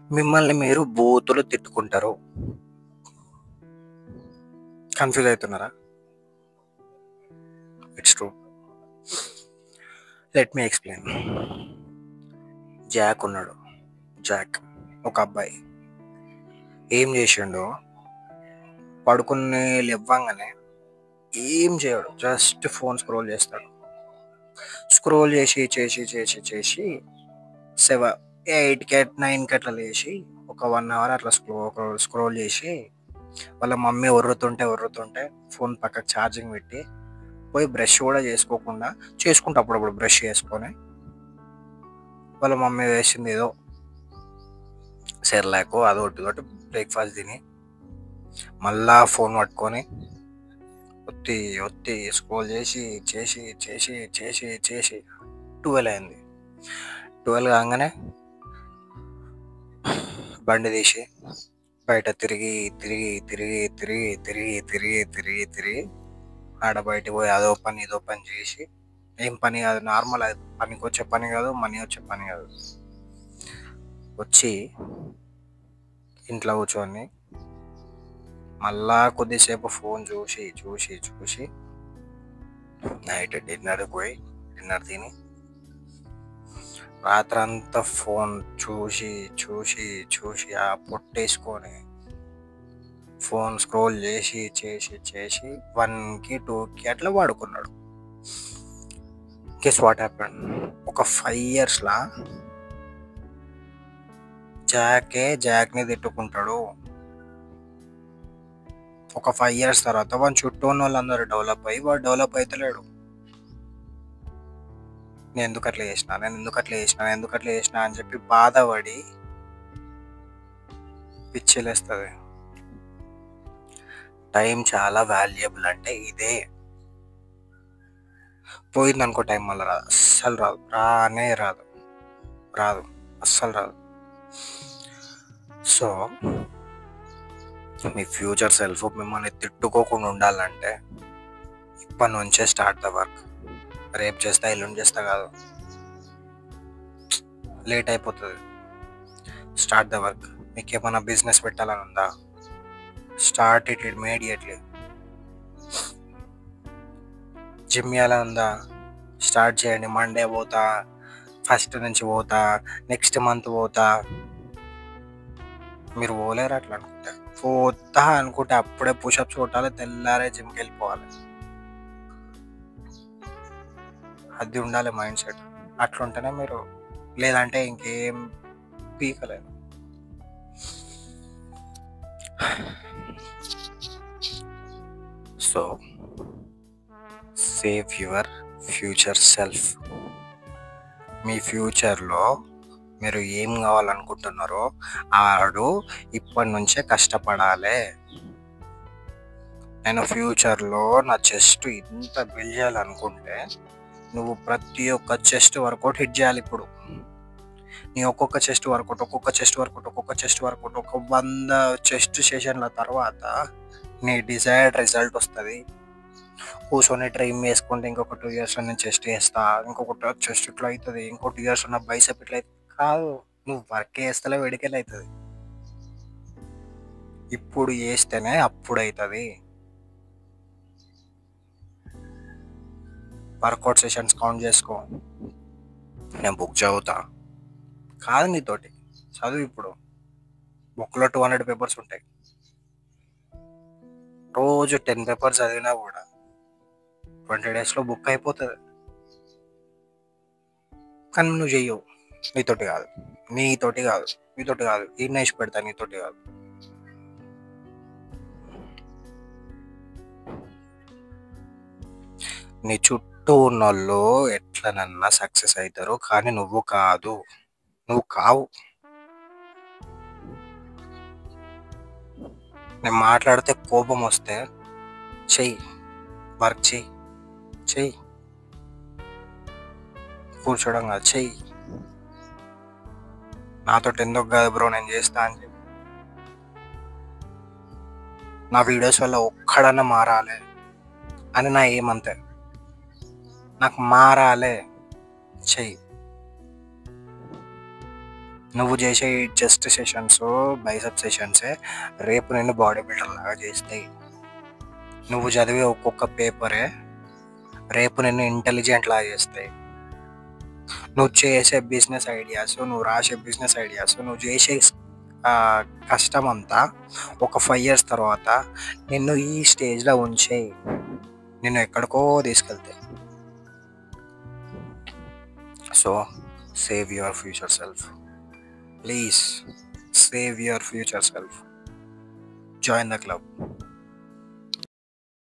మిమ్మల్ని మీరు బూతులు తిట్టుకుంటారు. కన్‌ఫ్యూజ్ అయితున్నారా? It's true. Let me explain. Jack ఉన్నాడు. జాక్ ఒక అబ్బాయి. ఏం చేసిండు, పడుకుని లేవ్వంగానే ఏం చేయడు, జస్ట్ ఫోన్ స్క్రోల్ చేస్తాడు. స్క్రోల్ చేసి 8కి 9కి అట్లా లేచి ఒక 1 అవర్ అట్లా స్క్రోల్ చేసి వాళ్ళ మమ్మీ ఒర్రుతుంటే ఫోన్ పక్కకు ఛార్జింగ్ పెట్టి పోయి బ్రష్ కూడా చేసుకుంటా అప్పుడప్పుడు బ్రష్ చేసుకొని వాళ్ళ మమ్మీ వేసింది ఏదో సెర్లాకో అదొకటి బ్రేక్ఫాస్ట్ తిని మళ్ళా ఫోన్ పట్టుకొని ఒత్తి స్క్రోల్ చేసి 12 అయింది. 12 కాగానే బండి తీసి బయట తిరిగి ఆడ బయటకు పోయి అదో పని ఇదో పని చేసి, ఏం పని కాదు, నార్మల్, అది పనికి వచ్చే పని కాదు, మనీ వచ్చే పని కాదు. వచ్చి ఇంట్లో కూర్చొని మళ్ళా కొద్దిసేపు ఫోన్ చూసి నైట్ డిన్నర్కి పోయి డిన్నర్ తిని రాత్రంతా ఫోన్ చూసి ఆ పొట్టేసుకొని ఫోన్ స్క్రోల్ చేసి 1కి 2కి అట్లా వాడుకున్నాడు. Guess what happened? ఒక 5 yearsలా జాక్ని తిట్టుకుంటాడు. ఒక 5 years తర్వాత వాని చుట్టూ ఉన్న వాళ్ళందరూ డెవలప్ అయ్యి వాడు డెవలప్ అవుతలేడు. నేను ఎందుకు అట్లా చేసిన అని చెప్పి బాధపడి పిచ్చిలేస్తుంది. టైం చాలా వాల్యుయబుల్ అంటే ఇదే. పోయిందనుకో టైం మళ్ళీ రాదు, అస్సలు రాదు, అస్సలు రాదు. సో మీ ఫ్యూచర్ సెల్ఫ్ మిమ్మల్ని తిట్టుకోకుండా ఉండాలంటే ఇప్పటి నుంచే స్టార్ట్ ద వర్క్. రేపు చేస్తా, ఎల్లుండి చేస్తా కాదు, లేట్ అయిపోతుంది. Start the work. మీకు ఏమైనా బిజినెస్ పెట్టాలని ఉందా? Start it immediately. జిమ్ చేయాలని ఉందా? స్టార్ట్ చేయండి. మండే పోతా, ఫస్ట్ నుంచి పోతా, నెక్స్ట్ మంత్ పోతా. మీరు పోలేరు అట్లా అనుకుంటే. పోతా అనుకుంటే అప్పుడే పుషప్స్ కొట్టాలి, తెల్లారే జిమ్కి వెళ్ళిపోవాలి. అది ఉండాలి మైండ్ సెట్. అట్లుంటేనే మీరు, లేదంటే ఇంకేం పీకలేదు. So save your future self. మీ ఫ్యూచర్లో మీరు ఏం కావాలనుకుంటున్నారో ఆడు ఇప్పటి నుంచే కష్టపడాలి. నేను ఫ్యూచర్లో నా చెస్ట్ ఇంత బిల్డ్ చేయాలనుకుంటే నువ్వు ప్రతి ఒక్క చెస్ట్ వర్కౌట్ హిట్ చేయాలి. ఇప్పుడు నీ ఒక్కొక్క చెస్ట్ వర్కౌట్ ఒక 100 చెస్ట్ సెషన్ల తర్వాత నీ డిజైర్డ్ రిజల్ట్ వస్తుంది. కూర్చొని డ్రీమ్ వేసుకుంటే ఇంకొక 2 years నేను చెస్ట్ వేస్తా, ఇంకొక చెస్ట్ ఇట్లా అవుతుంది, ఇంకో 2 years ఉన్న బైసెప్ ఇట్లా అవుతుంది. కాదు, నువ్వు వర్క్ వేస్తలే వెడికెళ్ళి అవుతుంది. ఇప్పుడు వేస్తేనే అప్పుడు అవుతుంది. వర్కౌట్ సెషన్స్ కౌంట్ చేసుకో. నేను బుక్ చదువుతా కాదు నీతోటి చదువు. ఇప్పుడు బుక్లో 200 papers ఉంటాయి. రోజు 10 papers చదివినా కూడా 20 daysలో బుక్ అయిపోతుంది. కానీ నువ్వు చెయ్యవు. నీతోటి కాదు ఈయన పెడతా, నీతోటి కాదు. నీ చుట్టూ ఉన్న వాళ్ళు ఎట్లనన్నా సక్సెస్ అవుతారు, కానీ నువ్వు కావు. నేను మాట్లాడితే కోపం వస్తే వర్క్ చెయ్యి, కూర్చోడం కాదు, చెయ్యి. నాతో ఎందుకు కాదు బ్రో నేను చేస్తా అని చెప్పి. నా వీడియోస్ వల్ల ఒక్కడన్నా మారాలి అని నా ఏమంతే. నాకు మారాలే, చెయ్యి. నువ్వు చేసే చెస్ట్ సెషన్స్, బైసెప్ సెషన్సే రేపు నిన్ను బాడీ బిల్డర్ లాగా చేస్తాయి. నువ్వు చదివే ఒక్కొక్క పేపరే రేపు నిన్ను ఇంటెలిజెంట్ లాగా చేస్తాయి. నువ్వు చేసే బిజినెస్ ఐడియాస్, నువ్వు రాసే బిజినెస్ ఐడియాస్, నువ్వు చేసే కష్టం అంతా ఒక 5 years తర్వాత నిన్ను ఈ స్టేజ్లో ఉంచే నిన్ను ఎక్కడికో తీసుకెళ్తాయి. So save your future self. Please save your future self. Join the club.